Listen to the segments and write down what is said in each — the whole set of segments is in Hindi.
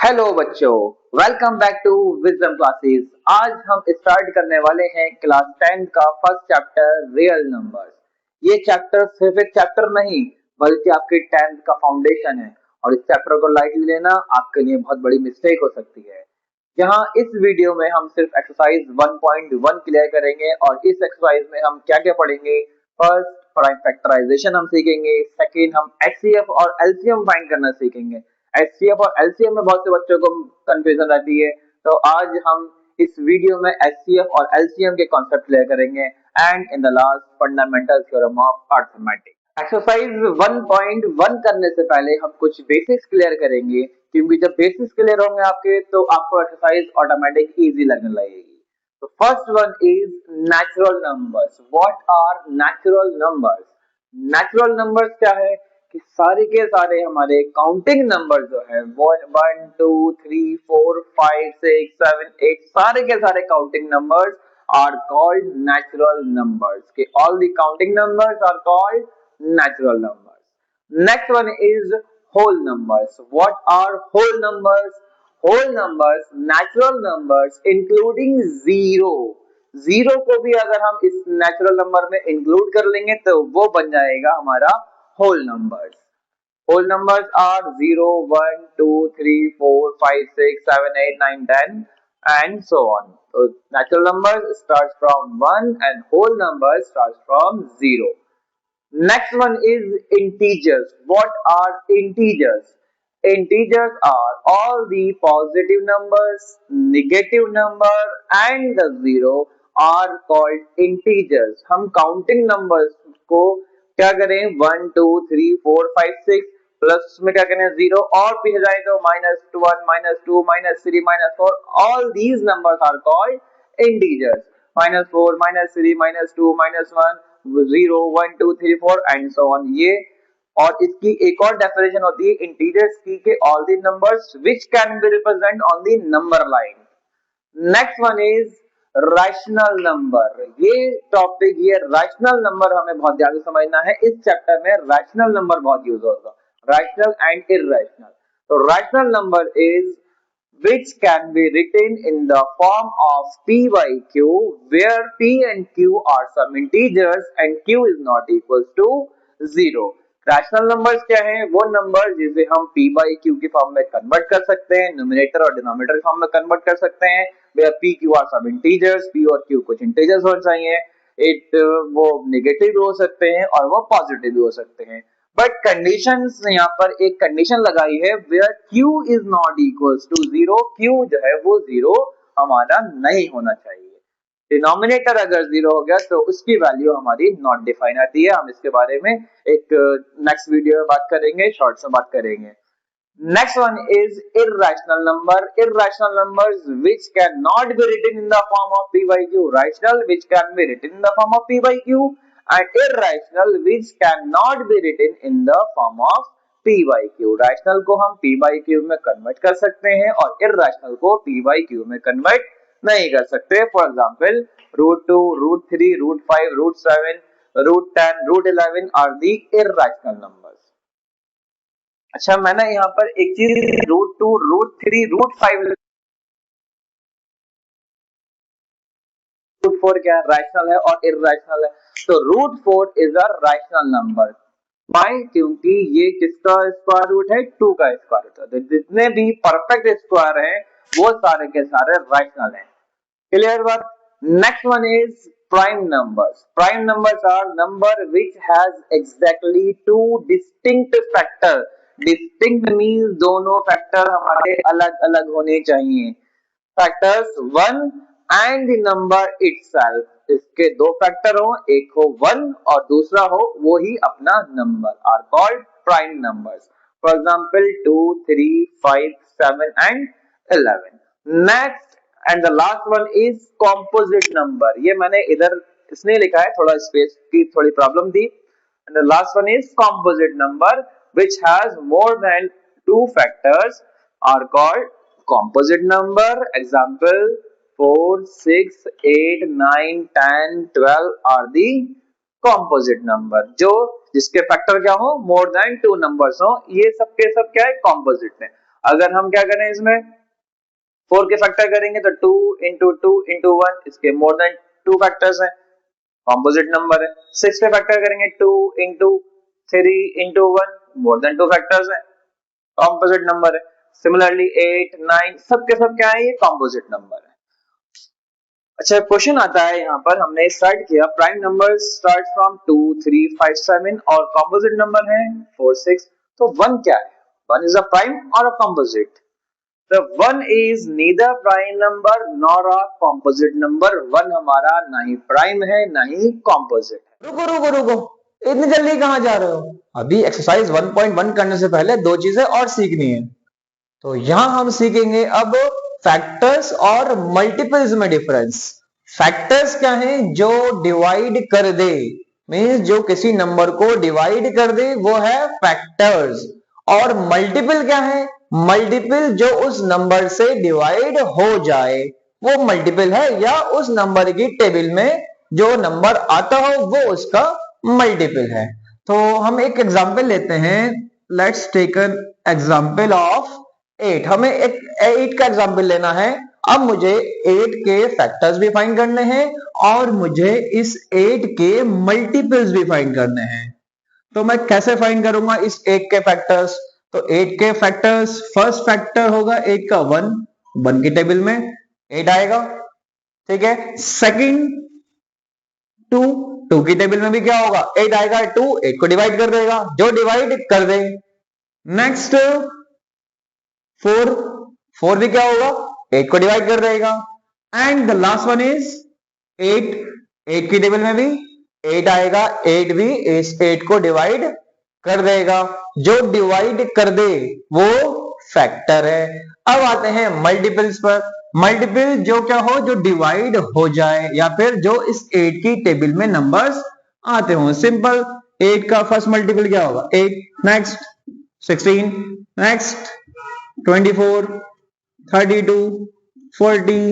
हेलो बच्चों, welcome back to Wisdom Classes. आज हम स्टार्ट करने वाले हैं क्लास 10 का फर्स्ट चैप्टर रियल नंबर्स। ये चैप्टर सिर्फ एक चैप्टर नहीं बल्कि आपके 10th का फाउंडेशन है और इस चैप्टर को लाइटली लेना आपके लिए बहुत बड़ी मिस्टेक हो सकती है। यहाँ इस वीडियो में हम सिर्फ एक्सरसाइज 1.1 क्लियर करेंगे और इस एक्सरसाइज में हम क्या क्या पढ़ेंगे। फर्स्ट, प्राइम फैक्टराइजेशन हम सीखेंगे। सेकेंड, हम एचसीएफ और एलसीएम फाइंड करना सीखेंगे। एचसीएफ और एलसीएम में बहुत से बच्चों को कंफ्यूजन रहती है, तो आज हम इस वीडियो में एचसीएफ और एलसीएम के कॉन्सेप्ट क्लियर करेंगे and in the last fundamental theorem of arithmetic. Exercise 1.1 करने से पहले हम कुछ बेसिक्स क्लियर करेंगे, क्योंकि जब बेसिक्स क्लियर होंगे आपके तो आपको एक्सरसाइज ऑटोमेटिक इजी लगने लगेगी। तो first one is natural numbers. What are natural numbers? Natural numbers क्या है कि सारे के सारे हमारे काउंटिंग नंबर जो है 1 2 3 4 5 6 7 8 सारे के सारे counting numbers are called natural numbers. के all the counting numbers are called natural numbers. Next one is whole numbers. What are whole numbers? Whole numbers natural numbers including zero. Zero को भी अगर हम इस नेचुरल नंबर में इंक्लूड कर लेंगे तो वो बन जाएगा हमारा whole numbers. Whole numbers are 0, 1, 2, 3, 4, 5, 6, 7, 8, 9, 10 and so on. So natural numbers starts from 1 and whole numbers starts from 0. Next one is integers. What are integers? Integers are all the positive numbers, negative number and the zero are called integers. हम counting numbers को क्या करें 1 2 3 4 5 6 प्लस में क्या करें 0 और पीछे जाए तो -1 -2 -3 -4 all these numbers are called integers. -4 -3 -2 -1 0 1 2 3 4 and so on. ये और इसकी एक और डेफिनेशन होती है इंटीजर्स की के all the numbers which can be represent on the number line. Next one is rational number. ये टॉपिक ये रैशनल नंबर हमें बहुत ध्यान से समझना है। इस चैप्टर में रैशनल नंबर बहुत यूज होगा, रैशनल एंड इरैशनल। तो rational number is which can be written in the form of p by q, where p and q are some integers and q is not equals to 0. Rational numbers क्या हैं? वो नंबर जिसे हम p by q के फॉर्म में कन्वर्ट कर सकते हैं, न्यूमरेटर और डिनोमिनेटर के फॉर्म में कन्वर्ट कर सकते हैं, where p q are some integers, p और q कुछ इंटीजर्स हो चाहिए। वो नेगेटिव भी हो सकते हैं और वो पॉजिटिव भी हो सकते हैं। बट कंडीशंस यहाँ पर एक कंडीशन लगाई है where q is not equals to 0। q जो है वो 0 हमारा नहीं होना चाहिए। डिनोमिनेटर अगर 0 हो गया तो उसकी वैल्यू हमारी नॉट डिफाइन आती है। हम इसके बारे में एक नेक्स्ट वीडियो में बात करेंगे, शॉर्ट्स में बात करेंगे। Next one is irrational number. Irrational numbers which cannot be written in the form of p by q. Rational which can be written in the form of p by q and irrational which cannot be written in the form of p by q. Rational को हम p by q में कन्वर्ट कर सकते हैं और irrational को p by q में कन्वर्ट नहीं कर सकते। For example √2, √3, √5, √7, √10, √11 are the irrational numbers. अच्छा, मैंने यहाँ पर एक चीज √2, √3, √5, √4 क्या है? रैशनल है और इरैशनल है। तो √4 is a rational number. Why? क्योंकि ये किसका स्क्वायर रूट है? 2 का स्क्वायर रूट है। तो जितने भी परफेक्ट स्क्वायर हैं वो सारे के सारे रैशनल हैं। क्लियर बात? Next one is prime numbers. Prime numbers are number which has exactly 2 distinct factor. Distinct means दोनों फैक्टर हमारे अलग अलग होने चाहिए। Factors 1 and the number itself. इसके दो फैक्टर हो, एक हो 1 और दूसरा हो वो ही अपना number, are called prime numbers. For example 2 3 5 7 and 11। Next and the last one is composite number. ये मैंने इधर इसने लिखा है, थोड़ा स्पेस की थोड़ी प्रॉब्लम थी। And the last one is composite number which has more than 2 factors are called composite number. Example 4 6 8 9 10 12 are the composite number। जो जिसके फैक्टर क्या हो, मोर देन 2 नंबर्स हो, ये सब के सब क्या है? कॉम्पोजिट है। अगर हम क्या करें इसमें 4 के फैक्टर करेंगे तो 2 इंटू 2 इंटू 1, इसके मोर देन 2 फैक्टर्स है, कॉम्पोजिट नंबर है। 6 पे फैक्टर करेंगे 2 into 3 into 1, more than 2 factors है, कॉम्पोजिट नंबर है। सिमिलरली 8 9 सबके सब क्या है, ये कॉम्पोजिट नंबर है। अच्छा क्वेश्चन आता है यहाँ पर, हमने स्टार्ट किया प्राइम नंबर स्टार्ट फ्रॉम 2 3 5 7 और कॉम्पोजिट नंबर है 4 6, तो 1 क्या है? 1 इज अ प्राइम और अ composite? The one is neither prime number nor a composite number. One हमारा ना ही प्राइम है ना ही कॉम्पोजिट है। रुको रुको रुको, इतनी जल्दी कहाँ जा रहे हो? अभी एक्सरसाइज 1.1 करने से पहले दो चीजें और सीखनी है। तो यहां हम सीखेंगे अब फैक्टर्स और मल्टीपल्स में डिफरेंस। फैक्टर्स क्या है? जो डिवाइड कर दे, मीन्स जो किसी नंबर को डिवाइड कर दे वो है फैक्टर्स। और मल्टीपल क्या है? मल्टीपल जो उस नंबर से डिवाइड हो जाए वो मल्टीपल है, या उस नंबर की टेबल में जो नंबर आता हो वो उसका मल्टीपल है। तो हम एक एग्जांपल लेते हैं। Let's take an example of 8। हमें एक 8 का एग्जांपल लेना है। अब मुझे 8 के फैक्टर्स भी फाइंड करने हैं और मुझे इस 8 के मल्टीपल्स भी फाइंड करने हैं। तो मैं कैसे फाइंड करूंगा इस 8 के फैक्टर्स? तो 8 के फैक्टर्स, फर्स्ट फैक्टर होगा 8 का 1 की टेबल में 8 आएगा, ठीक है। सेकंड 2 की टेबल में भी क्या होगा? 8 आएगा। 2 8 को डिवाइड कर देगा, जो डिवाइड कर दे। नेक्स्ट 4 भी क्या होगा? 8 को डिवाइड कर देगा। And the last one is 8 की टेबल में भी 8 आएगा, 8 भी इस 8 को डिवाइड कर देगा। जो डिवाइड कर दे वो फैक्टर है। अब आते हैं मल्टीपल्स पर। मल्टीपल जो क्या हो? जो डिवाइड हो जाए या फिर जो इस 8 की टेबल में नंबर्स आते हो। सिंपल, 8 का फर्स्ट मल्टीपल क्या होगा? 8। Next 16, next 24, 32, 40,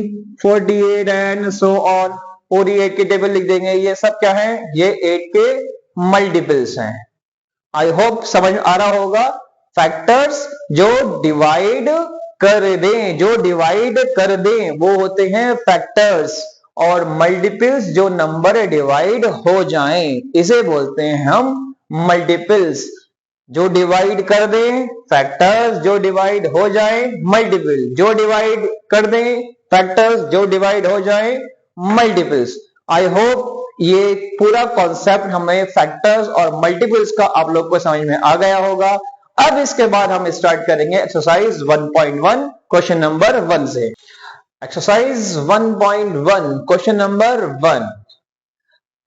48 and so on. पूरी 8 की टेबल लिख देंगे। ये सब क्या है? ये 8 के मल्टीपल्स हैं। आई होप समझ आ रहा होगा। फैक्टर्स जो डिवाइड कर दें, जो डिवाइड कर दें वो होते हैं फैक्टर्स, और मल्टीपल्स जो नंबर डिवाइड हो जाएं इसे बोलते हैं हम मल्टीपल्स। जो डिवाइड कर दें फैक्टर्स, जो डिवाइड हो जाए मल्टीपल। जो डिवाइड कर दें फैक्टर्स, जो डिवाइड हो जाए मल्टीपल्स। आई होप ये पूरा कॉन्सेप्ट हमें फैक्टर्स और मल्टीपल्स का आप लोग को समझ में आ गया होगा। अब इसके बाद हम स्टार्ट करेंगे एक्सरसाइज 1.1 क्वेश्चन नंबर 1 से। Exercise 1.1 question number 1,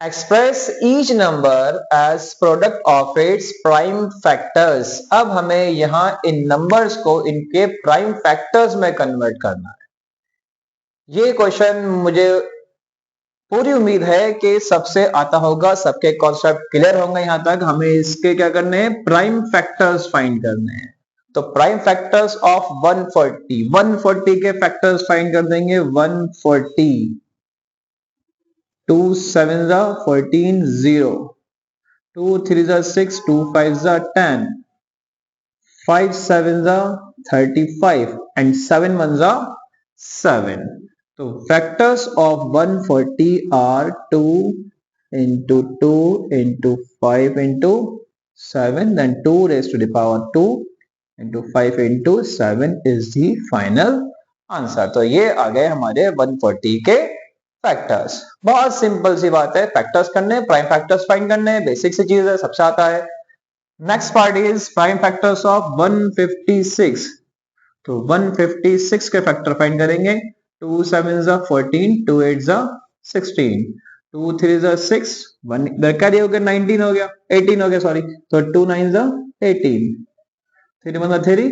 express each number as product of its prime factors. अब हमें यहां इन नंबर्स को इनके प्राइम फैक्टर्स में कन्वर्ट करना है। ये क्वेश्चन मुझे पूरी उम्मीद है कि सबसे आता होगा, सबके कॉन्सेप्ट क्लियर होंगे। यहां तक हमें इसके क्या करने हैं? प्राइम फैक्टर्स फाइंड करने हैं। तो प्राइम फैक्टर्स ऑफ 140 के फैक्टर्स फाइंड कर देंगे। 140, 2 7 14, 0, 2 3 6, 2 5 10, 5 7 35 and 7 1 7. तो factors of 140 are 2 into 2 into 5 into 7, then 2 raised to the power 2 into 5 into 7 is the final answer. तो ये आ गए हमारे 140 के फैक्टर्स। बहुत सिंपल सी बात है, फैक्टर्स करने, प्राइम फैक्टर्स फाइंड करने, बेसिक सी चीज है, सबसे आता है। Next part is prime factors of 156। तो 156 के फैक्टर फाइंड करेंगे। 2 7 14, 2 8 16, 2 3 6, 1 इधर कैरी हो गया, 19 हो गया, 18 हो गया, सॉरी। तो 2 9 18, 3 1 3,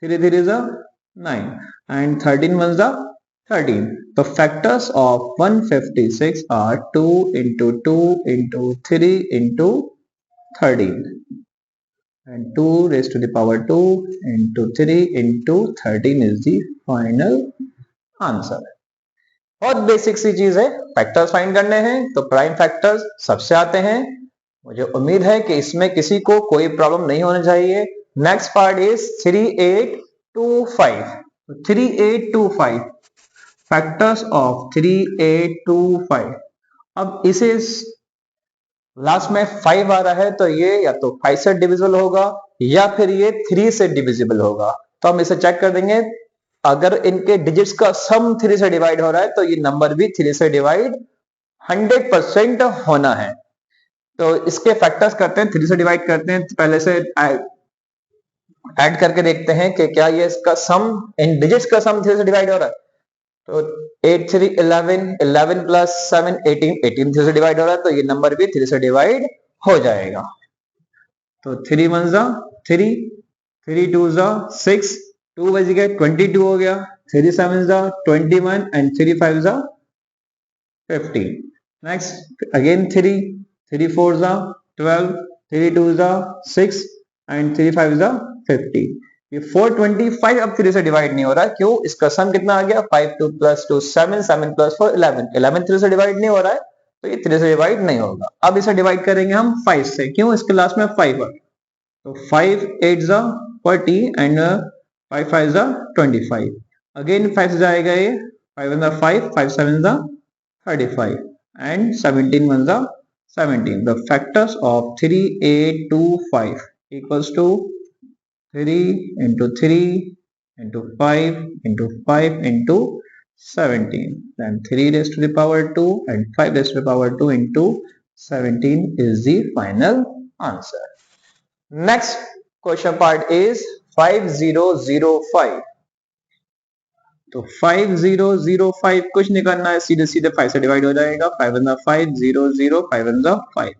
3 3 9 and 13 1 13. The factors of 156 are 2 into 2 into 3 into 13 and 2 raised to the power 2 into 3 into 13 is the final answer. बहुत बेसिक सी चीज है, फैक्टर्स फाइंड करने हैं तो प्राइम फैक्टर्स सबसे आते हैं। मुझे उम्मीद है कि इसमें किसी को कोई प्रॉब्लम नहीं होनी चाहिए। Next part is 3 8 3825, 3825, factors of 3825। अब इसे लास्ट में 5 आ रहा है तो ये या तो 5 से डिविजिबल होगा या फिर ये 3 से डिविजिबल होगा। तो हम इसे चेक कर देंगे, अगर इनके डिजिट्स का सम 3 से डिवाइड हो रहा है तो ये नंबर भी 3 से डिवाइड 100% होना है। तो इसके फैक्टर्स करते हैं, 3 से डिवाइड करते हैं, पहले से ऐड करके देखते हैं कि क्या ये इसका सम, इन डिजिट्स का सम 3 से डिवाइड हो रहा है। तो 8 3 11, 11 प्लस 7 18, 18 3 से डिवाइड हो रहा है तो ये नंबर भी 3 से डिवाइड हो जाएगा। तो 3 1 जा 3, 3 2 जा 6, 2 बज गए 22 हो गया, 3 7 जा 21 एंड 3 5 जा 15। नेक्स्ट अगेन 3, 3 4 जा 12, 3 2 जा 6 एंड 3 5 जा 50। ये 425 अब 3 से डिवाइड नहीं हो रहा है, क्यों? इसका सम कितना आ गया? 5 2 प्लस 2 7, 7 प्लस 4 11, 11 3 से डिवाइड नहीं हो रहा है तो ये 3 से डिवाइड नहीं होगा। अब इसे डिवाइड करेंगे हम 5 से, क्यों? इसके लास्ट में 5 है तो 5 8 जा 40 एंड 5 5 जा 25। अगेन 5 से जाएगा ये, 5 1 जा 5, 5 7 जा 35 and 17 1 जा 17। The factors of 3 8 2 5 equals to 3 into 3 into 5 into 5 into 17, then 3 raised to the power 2 and 5 raised to the power 2 into 17 is the final answer. Next question part is 5005। तो 5005 कुछ नहीं करना है, सीधे सीधे 5 से डिवाइड हो जाएगा। 5 1 5, 0 0, 5 1 5।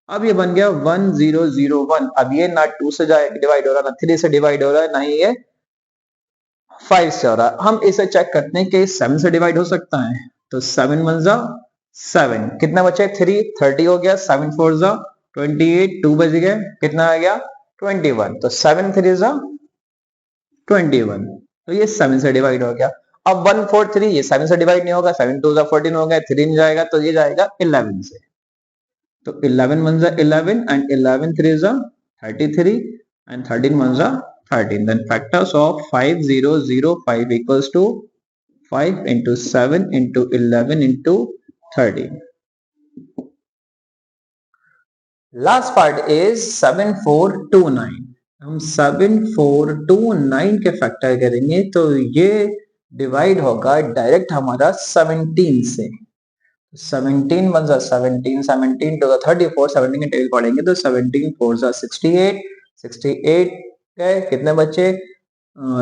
अब ये बन गया 1001। अब ये ना 2 से डिवाइड हो रहा, ना 3 से डिवाइड हो रहा है, ना ही ये 5 से हो रहा है। हम इसे चेक करते हैं कि 7 से डिवाइड हो सकता है। तो 7 1 जा 7, कितना बचे? 3, 30 हो गया, 7 4 जा 28, 2 बज गए, कितना आ गया? 21। तो 7 3 जा 21, तो ये 7 से डिवाइड हो गया। अब 1 4 3 ये 7 से डिवाइड नहीं होगा, 7 2 जा 14 हो गया, 3 नहीं जाएगा तो ये जाएगा 11 से। तो 11 1 जा 11 and 11 3 जा 33 and 13 1 जा 13। Then factors of 5005 equals to 5 into 7 into 11 into 13। Last part is 7429। हम 7429 के फैक्टर करेंगे तो ये डिवाइड होगा डायरेक्ट हमारा 17 से। 17 1 जा 17, 17 2 जा 34, 17 के टेबल पढ़ेंगे तो 17 4 जा 68, 68 गए, कितने बचे?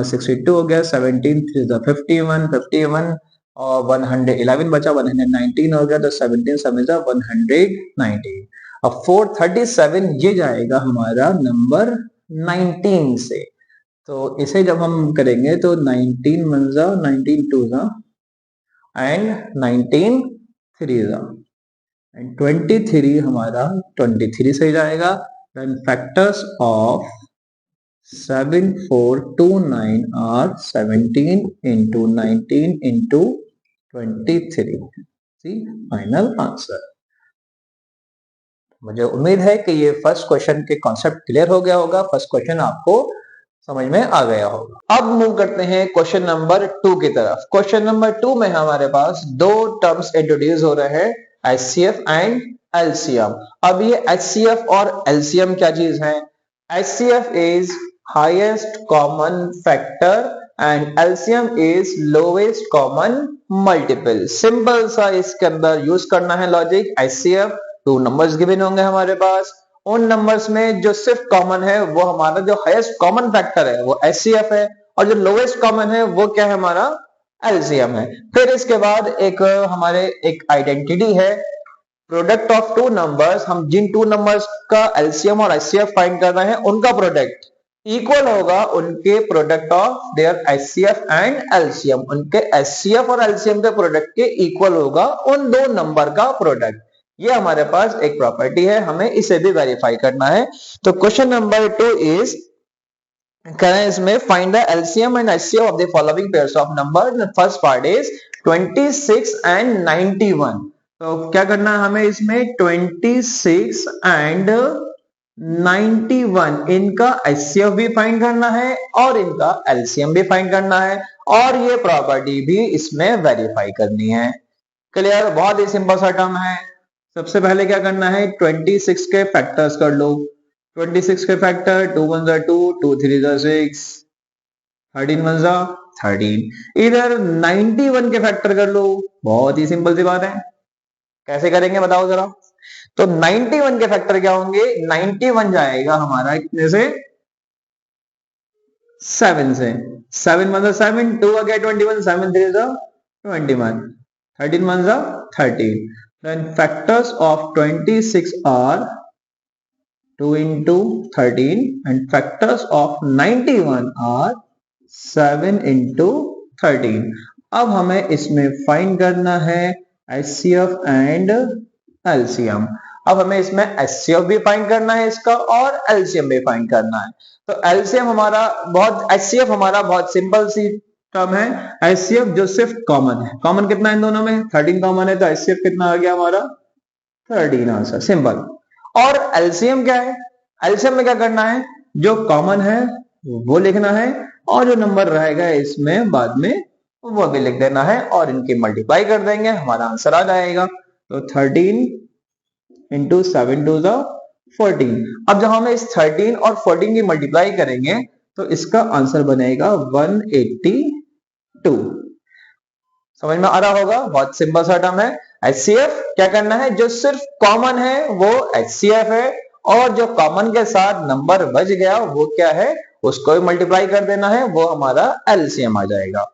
62 हो गया, 17 3 जा 51, 51 और 111 बचा, 119 हो गया, तो 17 7 जा 119। अब 437 ये जाएगा हमारा नंबर 19 से। तो इसे जब हम करेंगे तो 19 1 जा 19 2 जा एंड 19 3 जा एंड 23 हमारा 23 से जाएगा। Then factors of 7429 are 17 into 19 into 23। See final answer। मुझे उम्मीद है कि ये फर्स्ट क्वेश्चन के कॉन्सेप्ट क्लियर हो गया होगा, फर्स्ट क्वेश्चन आपको समझ में आ गया होगा। अब मूव करते हैं क्वेश्चन नंबर 2 की तरफ। क्वेश्चन नंबर 2 में हमारे पास दो टर्म्स इंट्रोड्यूस हो रहे हैं, एचसीएफ एंड एलसीएम। अब ये एचसीएफ और एलसीएम क्या चीज है? HCF is highest common factor and LCM is lowest common multiple. Simple सा इसके अंदर यूज करना है लॉजिक। एचसीएफ 2 नंबर्स गिवन होंगे हमारे पास, उन नंबर्स में जो सिर्फ कॉमन है वो हमारा जो हाईएस्ट कॉमन फैक्टर है वो एचसीएफ है, और जो लोवेस्ट कॉमन है वो क्या है? हमारा एलसीएम है। फिर इसके बाद एक हमारे एक आइडेंटिटी है, प्रोडक्ट ऑफ 2 नंबर्स। हम जिन 2 नंबर्स का एलसीएम और एचसीएफ फाइंड कर रहे हैं उनका प्रोडक्ट इक्वल होगा उनके product of their HCF and LCM. उनके एचसीएफ और एलसीएम के प्रोडक्ट के इक्वल होगा उन 2 नंबर का प्रोडक्ट। ये हमारे पास एक प्रॉपर्टी है, हमें इसे भी वेरीफाई करना है। तो क्वेश्चन नंबर 2 इज, करें इसमें find the LCM and HCF of the following pairs of number. First part is 26 and 91। तो क्या करना है हमें इसमें? 26 एंड 91, इनका HCF भी फाइंड करना है और इनका LCM भी फाइंड करना है और ये प्रॉपर्टी भी इसमें वेरीफाई करनी है। क्लियर? बहुत ही सिंपल सा टर्म है। सबसे पहले क्या करना है, 26 के फैक्टर्स कर लो। 26 के फैक्टर, 2 1 2, 2 3 6, 13 1 13। इधर 91 के फैक्टर कर लो। बहुत ही सिंपल सी बात है, कैसे करेंगे बताओ जरा। तो 91 के फैक्टर क्या होंगे, 91 जाएगा हमारा कितने से, 7 से। 7 मतलब 7, 2 आ गया 21, 7 3 21, 13 1 13। Then factors of 26 are 2 into 13 and factors of 91 are 7 into 13। अब हमें इसमें फाइंड करना है HCF एंड LCM। अब हमें इसमें HCF भी फाइंड करना है इसका और LCM भी फाइंड करना है। तो LCM हमारा बहुत, HCF हमारा बहुत सिंपल सी टर्म है। HCF जो सिर्फ कॉमन है, कॉमन कितना है इन दोनों में, 13 कॉमन है, तो HCF कितना आ गया हमारा 13 आंसर, सिंपल। और LCM क्या है, LCM में क्या करना है, जो कॉमन है वो लिखना है और जो नंबर रहेगा इसमें बाद में वो भी लिख देना है और इनकी मल्टीप्लाई कर देंगे, हमारा आंसर आ जाएगा। तो 13 इंटू 7 2 14। अब जब हम इस 13 और 14 की मल्टीप्लाई करेंगे तो इसका आंसर बनेगा 182। समझ में आ रहा होगा, बहुत सिंपल सा टर्म है। HCF क्या करना है, जो सिर्फ कॉमन है वो HCF है और जो कॉमन के साथ नंबर बच गया वो क्या है, उसको भी मल्टीप्लाई कर देना है, वो हमारा LCM आ जाएगा।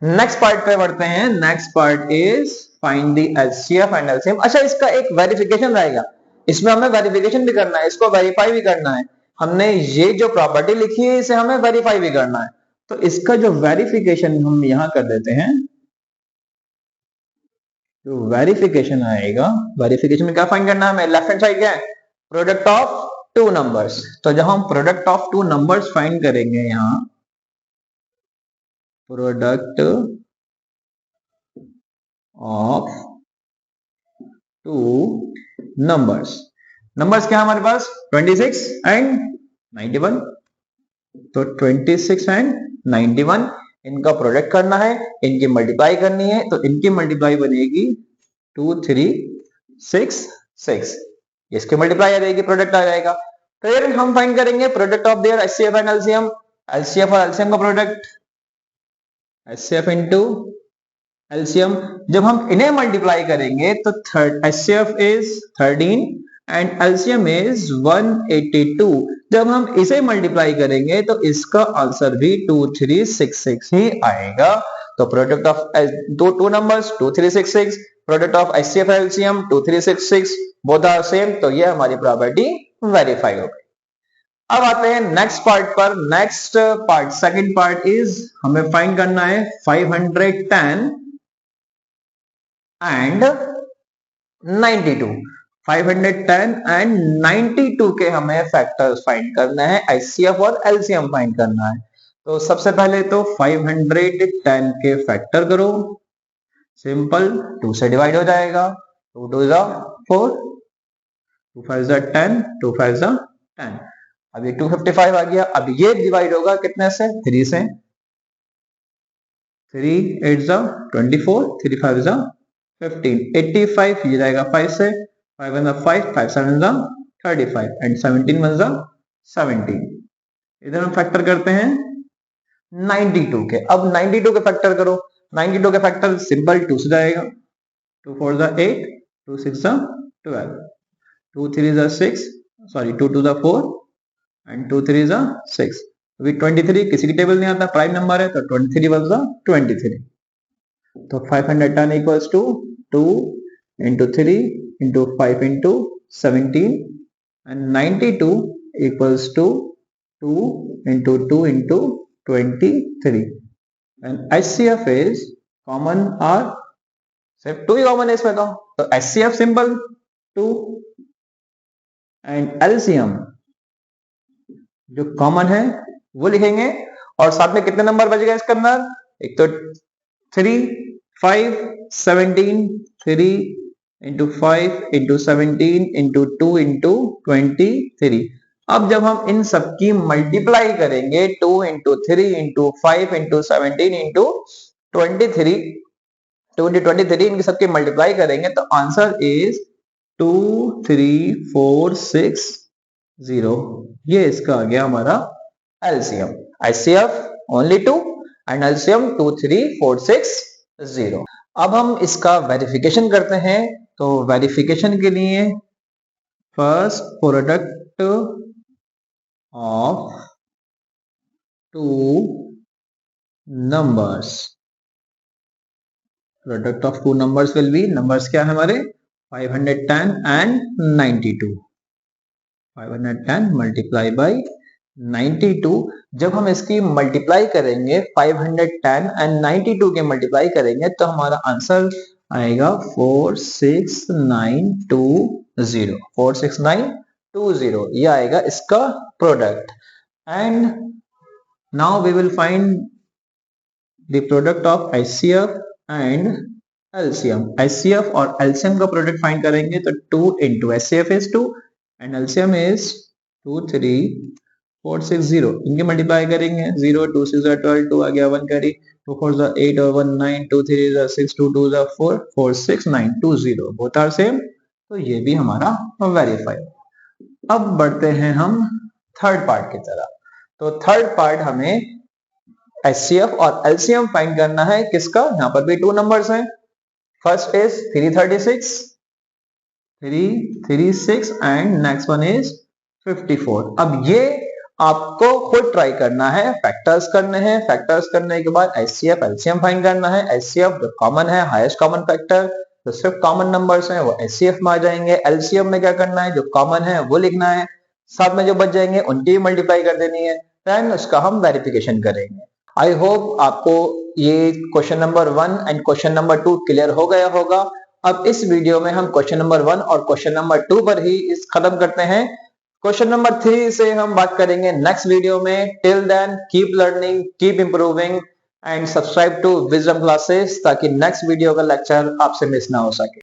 नेक्स्ट पार्ट पे बढ़ते हैं। Next part is find the HCF and LCM। अच्छा, इसका एक वेरिफिकेशन रहेगा, इसमें हमें वेरिफिकेशन भी करना है, इसको वेरीफाई भी करना है। हमने ये जो प्रॉपर्टी लिखी है इसे हमें वेरीफाई भी करना है, तो इसका जो वेरिफिकेशन हम यहां कर देते हैं। जो वेरिफिकेशन आएगा, वेरिफिकेशन में क्या फाइंड करना है हमें, लेफ्ट हैंड साइड क्या है, प्रोडक्ट ऑफ टू नंबर्स। तो जब हम product of two numbers find करेंगे, यहां product of two numbers, numbers क्या हमारे पास 26 एंड 91। तो 26 एंड 91 इनका प्रोडक्ट करना है, इनकी मल्टीप्लाई करनी है, तो इनकी मल्टीप्लाई बनेगी 2 3 6 6। इसकी मल्टीप्लाई आ जाएगी, प्रोडक्ट आ जाएगा। फिर हम फाइंड करेंगे product of their HCF and LCM। HCF और LCM का प्रोडक्ट, HCF इंटू LCM। जब हम इन्हें मल्टीप्लाई करेंगे तो HCF is 13 and LCM is 182। जब हम इसे मल्टीप्लाई करेंगे तो इसका आंसर भी 2366 ही आएगा। तो product of two numbers 2366, product of HCF LCM 2366, both are same. तो ये हमारी प्रॉपर्टी वेरीफाई हो गई। अब आते हैं नेक्स्ट पार्ट पर। Next part, second part is हमें फाइंड करना है 510 एंड 92। 510 एंड 92 के हमें फैक्टर्स फाइंड करना है, HCF और LCM फाइंड करना है। तो सबसे पहले तो 510 के फैक्टर करो, सिंपल, 2 से डिवाइड हो जाएगा, 2 2 4, 2 5 10, 2 5 10। अब ये 255 आ गया। अब ये डिवाइड होगा कितने से, 3 से, 3 8 24, 3 5 15, 85 ये जाएगा 5 से, 5 1 5, 5 7 35 एंड 17 1 17। इधर हम फैक्टर करते हैं 92 के। अब 92 के फैक्टर करो, 92 के फैक्टर सिंपल, 2 से जाएगा, 2 4 8, 2 6 12, 2 3 6, सॉरी 2 2 4 एंड 2 3 6। अभी 23 किसी की टेबल नहीं आता, प्राइम नंबर है, तो 23 1 23। तो 510 equals to 2 into 3 into 5 into 17 and 92 equals to 2 into 2 into 23 and HCF is common or सिर्फ 2 ही कॉमन है इसमें, तो HCF सिंपल 2 एंड LCM जो कॉमन है वो लिखेंगे और साथ में कितने नंबर बच गए इसके अंदर, एक तो 3 5 17 3 इंटू 5 इंटू 17 इंटू 2 इंटू 23। अब जब हम इन सबकी मल्टीप्लाई करेंगे 2 इंटू 3 इंटू 5 इंटू 17 इंटू 23, 23 इनकी सबकी मल्टीप्लाई करेंगे तो आंसर इज 23460। ये इसका आ गया हमारा LCM. ICF only 2 and LCM 23460। अब हम इसका वेरिफिकेशन करते हैं। तो वेरिफिकेशन के लिए first product of two numbers, product of two numbers will be, numbers क्या है हमारे 510 एंड 92। 510 multiply by 92। जब हम इसकी मल्टीप्लाई करेंगे 510 एंड 92 के मल्टीप्लाई करेंगे तो हमारा आंसर आएगा 46920। 46920 ये आएगा इसका product. And now we will find the product of HCF and LCM. HCF और एलसीएम का प्रोडक्ट फाइंड करेंगे तो 2 into HCF is 2 and LCM is 23460। इनके मल्टीप्लाई करेंगे 0 2 6 12, 2 आ गया 1 कैरी, 2 4 8 और 1 9, 2 3 6, 2 2 4, 46920 बोथ आर सेम। तो ये भी हमारा वेरीफाई। अब बढ़ते हैं हम थर्ड पार्ट की तरफ। तो थर्ड पार्ट हमें एचसीएफ और एलसीएम फाइंड करना है किसका, यहाँ पर भी 2 नंबर्स हैं। First is 336 and next one is 54। अब ये आपको खुद ट्राई करना है, फैक्टर्स करने हैं। फैक्टर्स करने के बाद एचसीएफ एलसीएम फाइंड करना है। एचसीएफ जो कॉमन है, हाईएस्ट कॉमन फैक्टर, तो सिर्फ कॉमन नंबर्स हैं वो एचसीएफ में आ जाएंगे। एलसीएम में क्या करना है, जो कॉमन है वो लिखना है, साथ में जो बच जाएंगे उनकी मल्टीप्लाई कर देनी है, देन उसका हम वेरिफिकेशन करेंगे। आई होप आपको ये question number 1 and question number 2 clear हो गया होगा। अब इस वीडियो में हम क्वेश्चन नंबर 1 और क्वेश्चन नंबर 2 पर ही इस खत्म करते हैं। क्वेश्चन नंबर 3 से हम बात करेंगे नेक्स्ट वीडियो में। Till then keep learning, keep improving and subscribe to Wisdom Classes ताकि नेक्स्ट वीडियो का लेक्चर आपसे मिस ना हो सके।